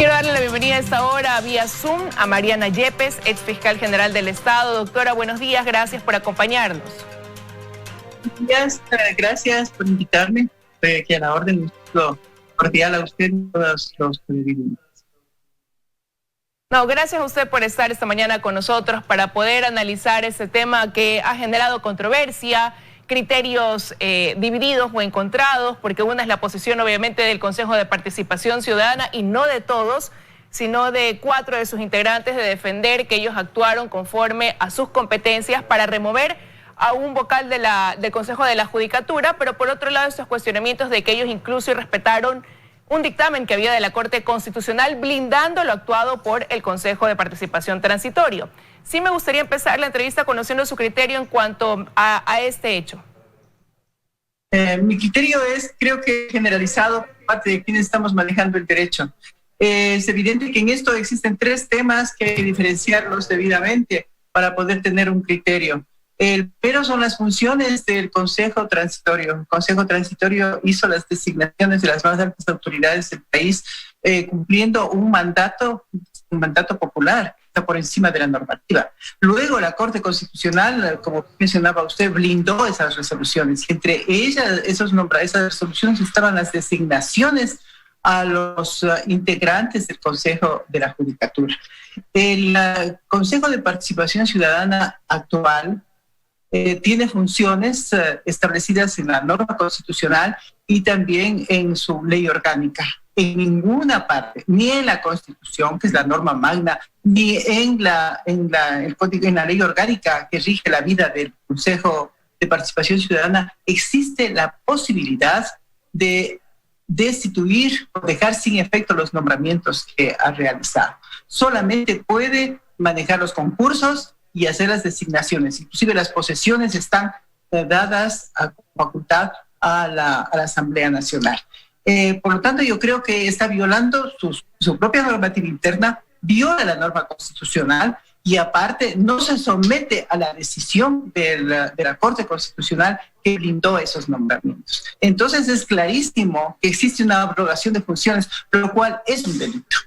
Quiero darle la bienvenida a esta hora vía Zoom a Mariana Yepes, ex fiscal general del Estado. Doctora, buenos días, gracias por acompañarnos. Buenos días, gracias por invitarme. Estoy aquí a la orden, cordial a usted y a todos los televidentes. No, gracias a usted por estar esta mañana con nosotros para poder analizar este tema que ha generado controversia, criterios divididos o encontrados, porque una es la posición obviamente del Consejo de Participación Ciudadana y no de todos, sino de 4 de sus integrantes, de defender que ellos actuaron conforme a sus competencias para remover a un vocal del Consejo de la Judicatura, pero por otro lado estos cuestionamientos de que ellos incluso respetaron un dictamen que había de la Corte Constitucional blindando lo actuado por el Consejo de Participación Transitorio. Sí me gustaría empezar la entrevista conociendo su criterio en cuanto a este hecho. Mi criterio es, creo que generalizado por parte de quienes estamos manejando el derecho. Es evidente que en esto existen 3 temas que hay que diferenciarlos debidamente para poder tener un criterio. El primero son las funciones del Consejo Transitorio. El Consejo Transitorio hizo las designaciones de las más altas autoridades del país, cumpliendo un mandato popular, está por encima de la normativa. Luego la Corte Constitucional, como mencionaba usted, blindó esas resoluciones. Entre ellas, esas resoluciones estaban las designaciones a los integrantes del Consejo de la Judicatura. El Consejo de Participación Ciudadana actual tiene funciones establecidas en la norma constitucional y también en su ley orgánica. En ninguna parte, ni en la Constitución, que es la norma magna, ni en la ley orgánica que rige la vida del Consejo de Participación Ciudadana, existe la posibilidad de destituir o dejar sin efecto los nombramientos que ha realizado. Solamente puede manejar los concursos y hacer las designaciones. Inclusive las posesiones están dadas a facultad a la Asamblea Nacional. Por lo tanto, yo creo que está violando su propia normativa interna, viola la norma constitucional y aparte no se somete a la decisión de la Corte Constitucional que blindó esos nombramientos. Entonces es clarísimo que existe una abrogación de funciones, lo cual es un delito.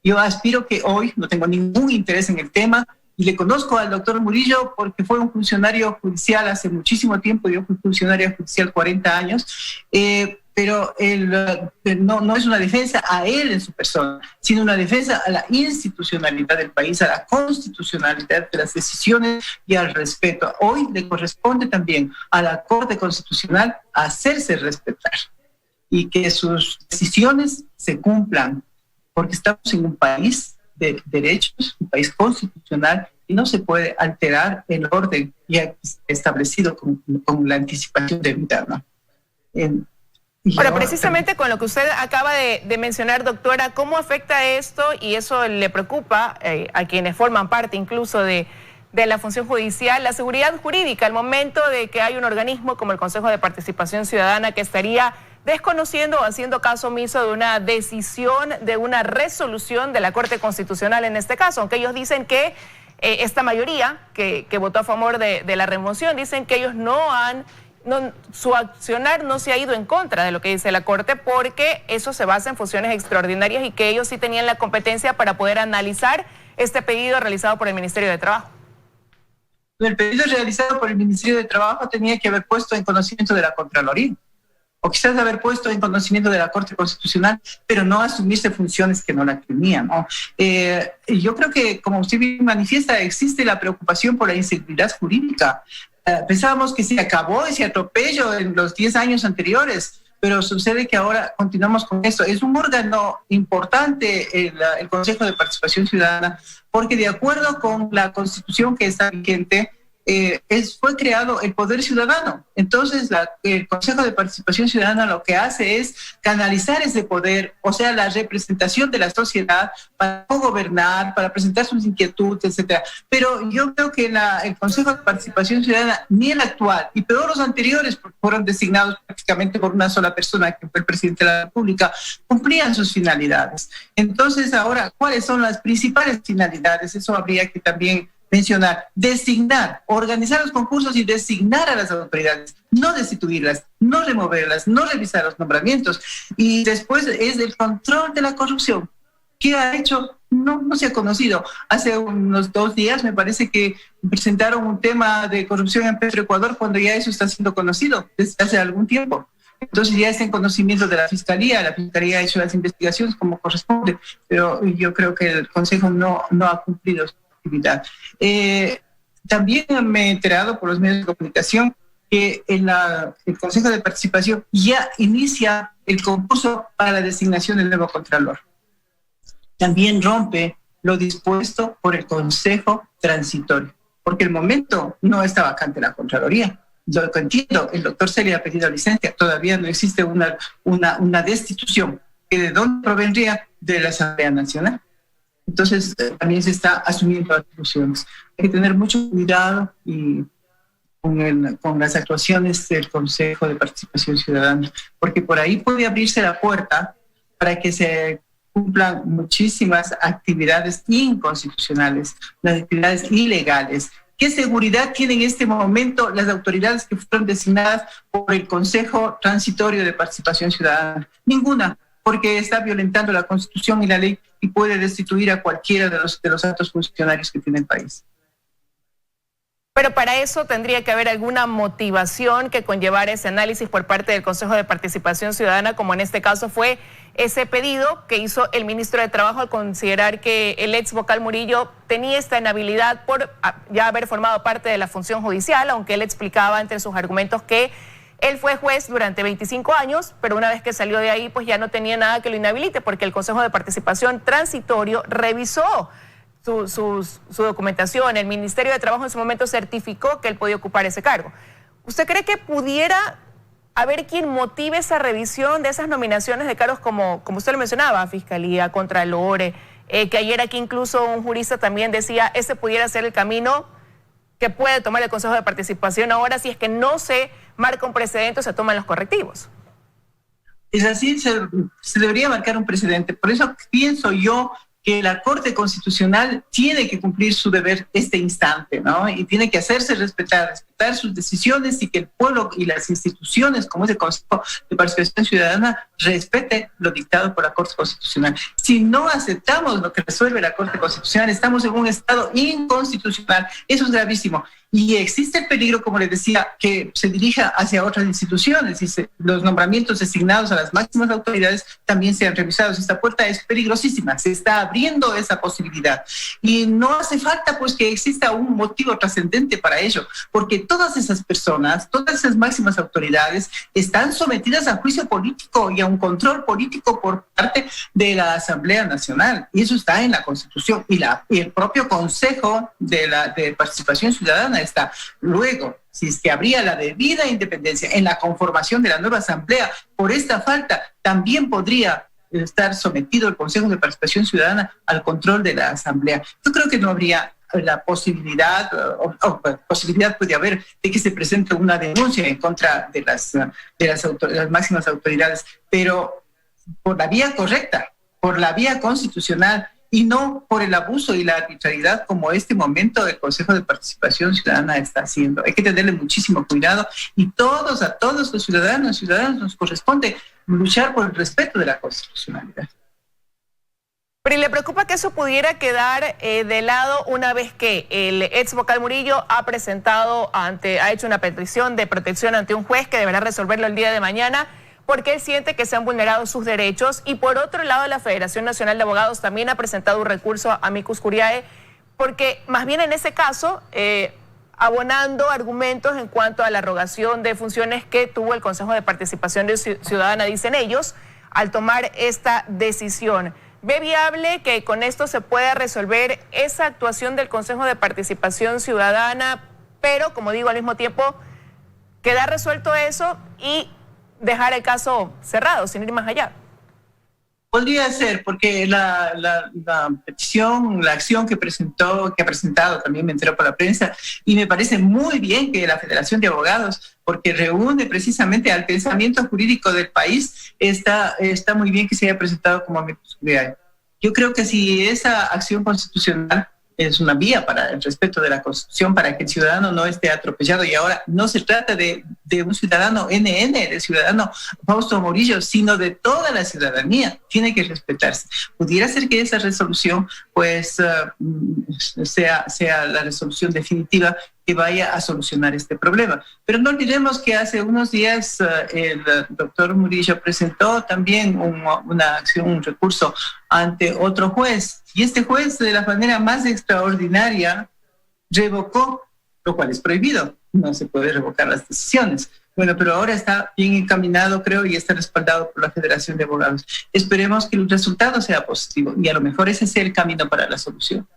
Yo aspiro que hoy, no tengo ningún interés en el tema, y le conozco al doctor Murillo porque fue un funcionario judicial hace muchísimo tiempo, yo fui funcionario judicial 40 años, pero no es una defensa a él en su persona, sino una defensa a la institucionalidad del país, a la constitucionalidad de las decisiones y al respeto. Hoy le corresponde también a la Corte Constitucional hacerse respetar y que sus decisiones se cumplan, porque estamos en un país de derechos, un país constitucional, y no se puede alterar el orden ya establecido con la anticipación de vida, ¿no? Ahora, precisamente con lo que usted acaba de mencionar, doctora, ¿cómo afecta esto? Y eso le preocupa a quienes forman parte incluso de la función judicial, la seguridad jurídica, al momento de que hay un organismo como el Consejo de Participación Ciudadana que estaría desconociendo o haciendo caso omiso de una decisión, de una resolución de la Corte Constitucional en este caso, aunque ellos dicen que esta mayoría que votó a favor de la remoción, dicen que ellos su accionar no se ha ido en contra de lo que dice la Corte porque eso se basa en funciones extraordinarias y que ellos sí tenían la competencia para poder analizar este pedido realizado por el Ministerio de Trabajo. El pedido realizado por el Ministerio de Trabajo tenía que haber puesto en conocimiento de la Contraloría, o quizás haber puesto en conocimiento de la Corte Constitucional, pero no asumirse funciones que no la tenían, ¿no? Yo creo que, como usted bien manifiesta, existe la preocupación por la inseguridad jurídica. Pensábamos que se acabó ese atropello en los 10 años anteriores, pero sucede que ahora continuamos con esto. Es un órgano importante el Consejo de Participación Ciudadana, porque de acuerdo con la Constitución que está vigente, fue creado el Poder Ciudadano. Entonces, el Consejo de Participación Ciudadana lo que hace es canalizar ese poder, o sea, la representación de la sociedad para gobernar, para presentar sus inquietudes, etcétera. Pero yo creo que el Consejo de Participación Ciudadana, ni el actual, y peor los anteriores, porque fueron designados prácticamente por una sola persona, que fue el presidente de la República, cumplían sus finalidades. Entonces, ahora, ¿cuáles son las principales finalidades? Eso habría que también mencionar: designar, organizar los concursos y designar a las autoridades, no destituirlas, no removerlas, no revisar los nombramientos. Y después es el control de la corrupción. ¿Qué ha hecho? No se ha conocido. Hace unos 2 días me parece que presentaron un tema de corrupción en Petroecuador cuando ya eso está siendo conocido desde hace algún tiempo. Entonces ya está en conocimiento de la Fiscalía ha hecho las investigaciones como corresponde, pero yo creo que el Consejo no ha cumplido su actividad. También me he enterado por los medios de comunicación que el Consejo de Participación ya inicia el concurso para la designación del nuevo Contralor. También rompe lo dispuesto por el Consejo Transitorio, porque el momento no está vacante la Contraloría. Lo que entiendo, el doctor Celia ha pedido licencia, todavía no existe una destitución, que de dónde provendría de la Asamblea Nacional. Entonces, también se está asumiendo atribuciones. Hay que tener mucho cuidado y con las actuaciones del Consejo de Participación Ciudadana, porque por ahí puede abrirse la puerta para que se cumplan muchísimas actividades inconstitucionales, las actividades ilegales. ¿Qué seguridad tienen en este momento las autoridades que fueron designadas por el Consejo Transitorio de Participación Ciudadana? Ninguna, porque está violentando la Constitución y la ley y puede destituir a cualquiera de los altos funcionarios que tiene el país. Pero para eso tendría que haber alguna motivación que conllevara ese análisis por parte del Consejo de Participación Ciudadana, como en este caso fue ese pedido que hizo el ministro de Trabajo al considerar que el ex vocal Murillo tenía esta inhabilidad por ya haber formado parte de la función judicial, aunque él explicaba entre sus argumentos que él fue juez durante 25 años, pero una vez que salió de ahí, pues ya no tenía nada que lo inhabilite, porque el Consejo de Participación Transitorio revisó su documentación. El Ministerio de Trabajo en su momento certificó que él podía ocupar ese cargo. ¿Usted cree que pudiera haber quien motive esa revisión de esas nominaciones de cargos como usted lo mencionaba, Fiscalía, Contralor, que ayer aquí incluso un jurista también decía, ese pudiera ser el camino que puede tomar el Consejo de Participación ahora si es que no se marca un precedente o se toman los correctivos? Es así, se debería marcar un precedente. Por eso pienso yo que la Corte Constitucional tiene que cumplir su deber este instante, ¿no? Y tiene que hacerse respetar sus decisiones y que el pueblo y las instituciones, como es el Consejo de Participación Ciudadana, respete lo dictado por la Corte Constitucional. Si no aceptamos lo que resuelve la Corte Constitucional, estamos en un estado inconstitucional. Eso es gravísimo. Y existe el peligro, como les decía, que se dirija hacia otras instituciones y los nombramientos designados a las máximas autoridades también sean revisados. Esta puerta es peligrosísima, se está abriendo esa posibilidad. Y no hace falta pues que exista un motivo trascendente para ello, porque todas esas personas, todas esas máximas autoridades están sometidas a juicio político y a un control político por parte de la Asamblea Nacional. Y eso está en la Constitución y el propio Consejo de Participación Ciudadana está. Luego, si es que habría la debida independencia en la conformación de la nueva Asamblea, por esta falta también podría estar sometido el Consejo de Participación Ciudadana al control de la Asamblea. Yo creo que no habría la posibilidad, posibilidad puede haber de que se presente una denuncia en contra de las máximas autoridades, pero por la vía correcta, por la vía constitucional, y no por el abuso y la arbitrariedad como este momento el Consejo de Participación Ciudadana está haciendo. Hay que tenerle muchísimo cuidado y a todos los ciudadanos nos corresponde luchar por el respeto de la constitucionalidad. Pero ¿y le preocupa que eso pudiera quedar de lado una vez que el ex vocal Murillo ha hecho una petición de protección ante un juez que deberá resolverlo el día de mañana? Porque él siente que se han vulnerado sus derechos. Y por otro lado, la Federación Nacional de Abogados también ha presentado un recurso a Amicus Curiae, porque más bien en ese caso, abonando argumentos en cuanto a la arrogación de funciones que tuvo el Consejo de Participación Ciudadana, dicen ellos, al tomar esta decisión. ¿Ve viable que con esto se pueda resolver esa actuación del Consejo de Participación Ciudadana, pero, como digo, al mismo tiempo, queda resuelto eso y dejar el caso cerrado, sin ir más allá? Podría ser, porque la petición, la acción que ha presentado, también me enteró por la prensa, y me parece muy bien que la Federación de Abogados, porque reúne precisamente al pensamiento jurídico del país, está muy bien que se haya presentado como Amicus Curiae. Yo creo que si esa acción constitucional es una vía para el respeto de la Constitución, para que el ciudadano no esté atropellado, y ahora no se trata de de un ciudadano NN, del ciudadano Fausto Murillo, sino de toda la ciudadanía. Tiene que respetarse. Pudiera ser que esa resolución pues sea la resolución definitiva que vaya a solucionar este problema. Pero no olvidemos que hace unos días el doctor Murillo presentó también una acción, un recurso ante otro juez, y este juez de la manera más extraordinaria revocó, lo cual es prohibido, no se puede revocar las decisiones. Bueno, pero ahora está bien encaminado, creo, y está respaldado por la Federación de Abogados. Esperemos que el resultado sea positivo y a lo mejor ese sea el camino para la solución.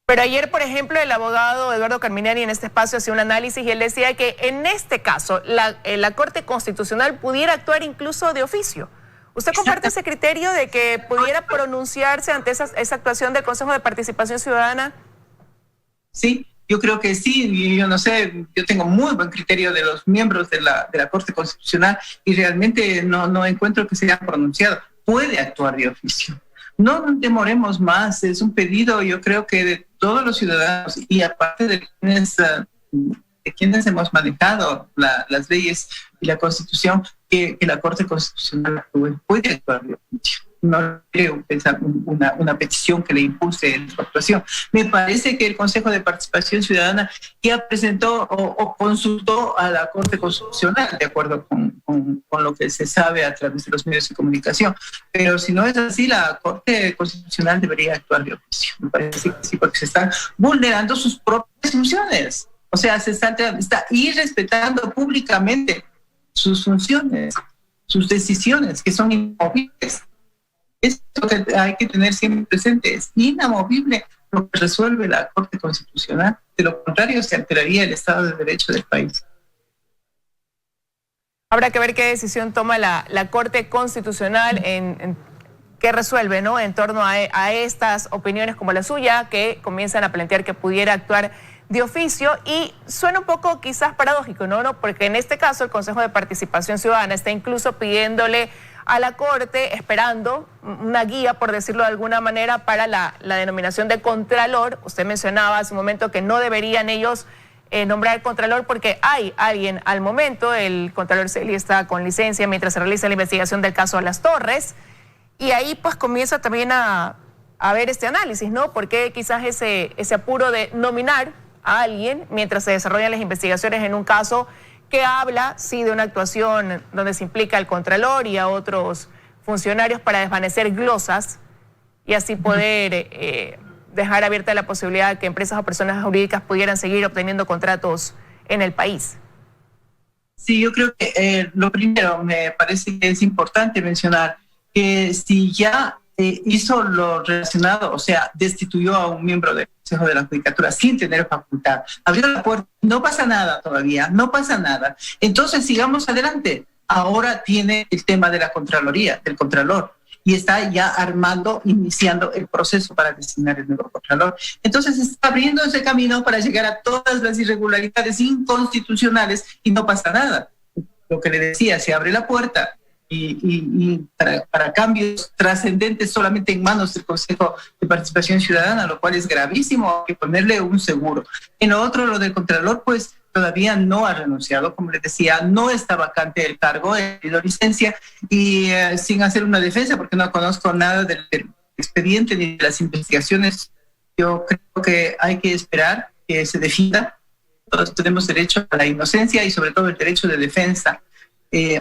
Pero ayer, por ejemplo, el abogado Eduardo Carminelli en este espacio hacía un análisis y él decía que en este caso la Corte Constitucional pudiera actuar incluso de oficio. ¿Usted comparte ese criterio de que pudiera pronunciarse ante esa actuación del Consejo de Participación Ciudadana? Sí, yo creo que sí, y yo no sé, yo tengo muy buen criterio de los miembros de la Corte Constitucional y realmente no encuentro que se haya pronunciado. Puede actuar de oficio. No nos demoremos más, es un pedido, yo creo que de todos los ciudadanos y aparte de quienes hemos manejado las leyes y la Constitución, que la Corte Constitucional puede actuar de oficio. No creo que es una petición que le impulse en su actuación. Me parece que el Consejo de Participación Ciudadana ya presentó o consultó a la Corte Constitucional, de acuerdo con lo que se sabe a través de los medios de comunicación. Pero si no es así, la Corte Constitucional debería actuar de oficio. Me parece que sí, porque se están vulnerando sus propias funciones. O sea, se está irrespetando públicamente sus funciones, sus decisiones, que son inamovibles. Esto que hay que tener siempre presente, es inamovible lo que resuelve la Corte Constitucional. De lo contrario, se alteraría el Estado de Derecho del país. Habrá que ver qué decisión toma la Corte Constitucional en qué resuelve, ¿no?, en torno a estas opiniones como la suya, que comienzan a plantear que pudiera actuar de oficio. Y suena un poco quizás paradójico, ¿no? Porque en este caso el Consejo de Participación Ciudadana está incluso pidiéndole a la Corte, esperando una guía, por decirlo de alguna manera, para la denominación de contralor. Usted mencionaba hace un momento que no deberían ellos nombrar contralor porque hay alguien al momento, el contralor Celi está con licencia mientras se realiza la investigación del caso de Las Torres, y ahí pues comienza también a ver este análisis, ¿no? Porque quizás ese apuro de nominar a alguien mientras se desarrollan las investigaciones en un caso que habla, sí, de una actuación donde se implica al contralor y a otros funcionarios para desvanecer glosas y así poder dejar abierta la posibilidad de que empresas o personas jurídicas pudieran seguir obteniendo contratos en el país. Sí, yo creo que lo primero me parece que es importante mencionar que si ya hizo lo relacionado, o sea, destituyó a un miembro del Consejo de la Judicatura sin tener facultad, abrió la puerta, no pasa nada todavía, no pasa nada. Entonces sigamos adelante. Ahora tiene el tema de la Contraloría, del Contralor, y está ya iniciando el proceso para designar el nuevo Contralor. Entonces está abriendo ese camino para llegar a todas las irregularidades inconstitucionales y no pasa nada. Lo que le decía, se abre la puerta y para cambios trascendentes solamente en manos del Consejo de Participación Ciudadana, lo cual es gravísimo, hay que ponerle un seguro. En lo otro, lo del Contralor, pues todavía no ha renunciado, como les decía, no está vacante el cargo, ha pedido licencia y sin hacer una defensa, porque no conozco nada del expediente ni de las investigaciones. Yo creo que hay que esperar que se defina. Todos tenemos derecho a la inocencia y sobre todo el derecho de defensa.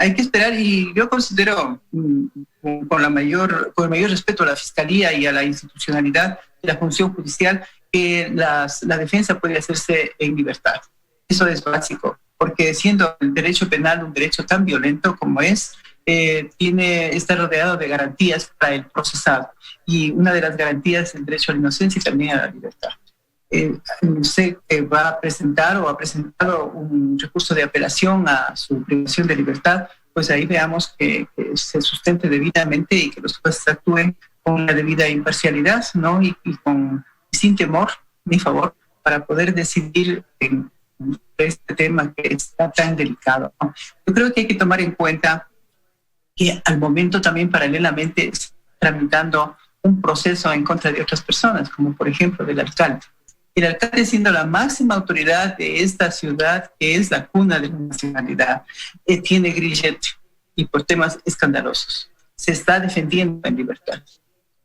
Hay que esperar, y yo considero con el mayor respeto a la Fiscalía y a la institucionalidad de la función judicial que la defensa puede hacerse en libertad. Eso es básico, porque siendo el derecho penal un derecho tan violento como está rodeado de garantías para el procesado, y una de las garantías es el derecho a la inocencia y también a la libertad. Sé que va a presentar o ha presentado un recurso de apelación a su privación de libertad, pues ahí veamos que se sustente debidamente y que los jueces actúen con la debida imparcialidad, ¿no? y sin temor ni favor, para poder decidir en este tema que está tan delicado, ¿no? Yo creo que hay que tomar en cuenta que al momento también paralelamente está tramitando un proceso en contra de otras personas, como por ejemplo del alcalde. El alcalde, siendo la máxima autoridad de esta ciudad, que es la cuna de la nacionalidad, tiene grillete y por temas escandalosos. Se está defendiendo en libertad.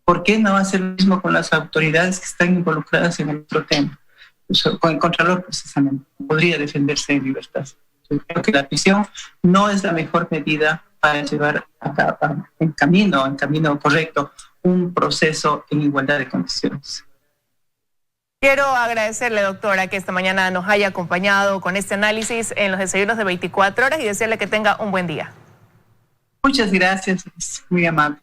¿Por qué no hacer lo mismo con las autoridades que están involucradas en el otro tema? Con el Contralor, precisamente, podría defenderse en libertad. Yo creo que la prisión no es la mejor medida para llevar a cabo en camino correcto, un proceso en igualdad de condiciones. Quiero agradecerle, doctora, que esta mañana nos haya acompañado con este análisis en los desayunos de 24 horas y desearle que tenga un buen día. Muchas gracias, es muy amable.